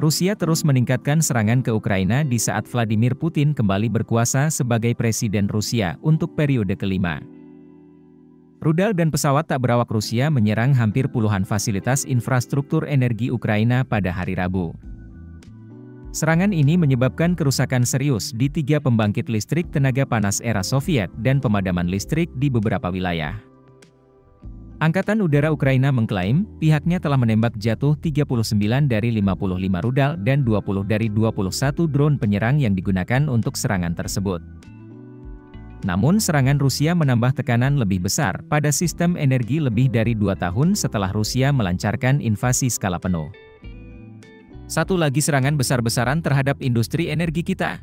Rusia terus meningkatkan serangan ke Ukraina di saat Vladimir Putin kembali berkuasa sebagai presiden Rusia untuk periode kelima. Rudal dan pesawat tak berawak Rusia menyerang hampir puluhan fasilitas infrastruktur energi Ukraina pada hari Rabu. Serangan ini menyebabkan kerusakan serius di 3 pembangkit listrik tenaga panas era Soviet dan pemadaman listrik di beberapa wilayah. Angkatan Udara Ukraina mengklaim, pihaknya telah menembak jatuh 39 dari 55 rudal dan 20 dari 21 drone penyerang yang digunakan untuk serangan tersebut. Namun serangan Rusia menambah tekanan lebih besar pada sistem energi lebih dari 2 tahun setelah Rusia melancarkan invasi skala penuh. Satu lagi serangan besar-besaran terhadap industri energi kita.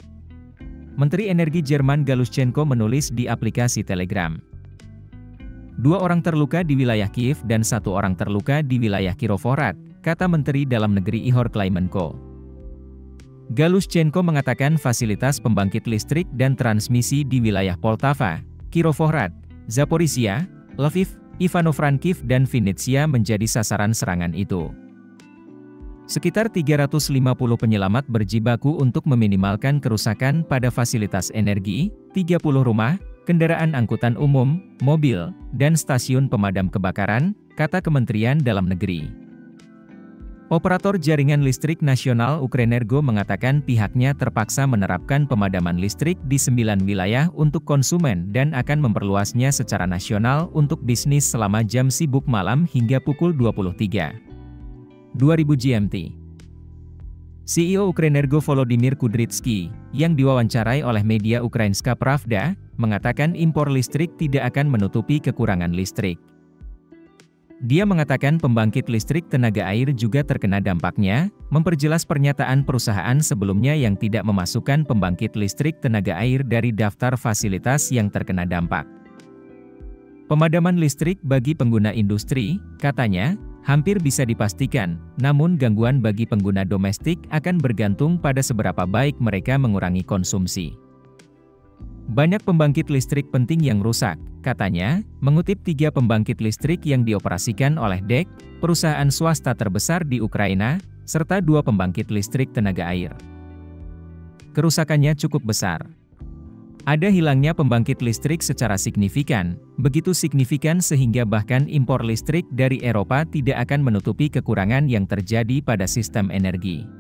Menteri Energi Jerman Galushchenko menulis di aplikasi Telegram. 2 orang terluka di wilayah Kiev dan 1 orang terluka di wilayah Kirovohrad, kata Menteri Dalam Negeri Ihor Klimenko. Galushchenko mengatakan fasilitas pembangkit listrik dan transmisi di wilayah Poltava, Kirovohrad, Zaporizhia, Lviv, Ivano-Frankivsk dan Vinnytsia menjadi sasaran serangan itu. Sekitar 350 penyelamat berjibaku untuk meminimalkan kerusakan pada fasilitas energi, 30 rumah, kendaraan angkutan umum, mobil, dan stasiun pemadam kebakaran, kata Kementerian Dalam Negeri. Operator Jaringan Listrik Nasional Ukrenergo mengatakan pihaknya terpaksa menerapkan pemadaman listrik di 9 wilayah untuk konsumen dan akan memperluasnya secara nasional untuk bisnis selama jam sibuk malam hingga pukul 23.00 GMT. CEO Ukrenergo Volodymyr Kudrytsky, yang diwawancarai oleh media Ukrainska Pravda, mengatakan impor listrik tidak akan menutupi kekurangan listrik. Dia mengatakan pembangkit listrik tenaga air juga terkena dampaknya, memperjelas pernyataan perusahaan sebelumnya yang tidak memasukkan pembangkit listrik tenaga air dari daftar fasilitas yang terkena dampak. Pemadaman listrik bagi pengguna industri, katanya, hampir bisa dipastikan, namun gangguan bagi pengguna domestik akan bergantung pada seberapa baik mereka mengurangi konsumsi. Banyak pembangkit listrik penting yang rusak, katanya, mengutip 3 pembangkit listrik yang dioperasikan oleh DEK, perusahaan swasta terbesar di Ukraina, serta 2 pembangkit listrik tenaga air. Kerusakannya cukup besar. Ada hilangnya pembangkit listrik secara signifikan, begitu signifikan sehingga bahkan impor listrik dari Eropa tidak akan menutupi kekurangan yang terjadi pada sistem energi.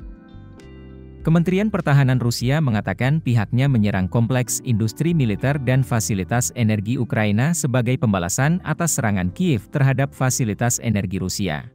Kementerian Pertahanan Rusia mengatakan pihaknya menyerang kompleks industri militer dan fasilitas energi Ukraina sebagai pembalasan atas serangan Kiev terhadap fasilitas energi Rusia.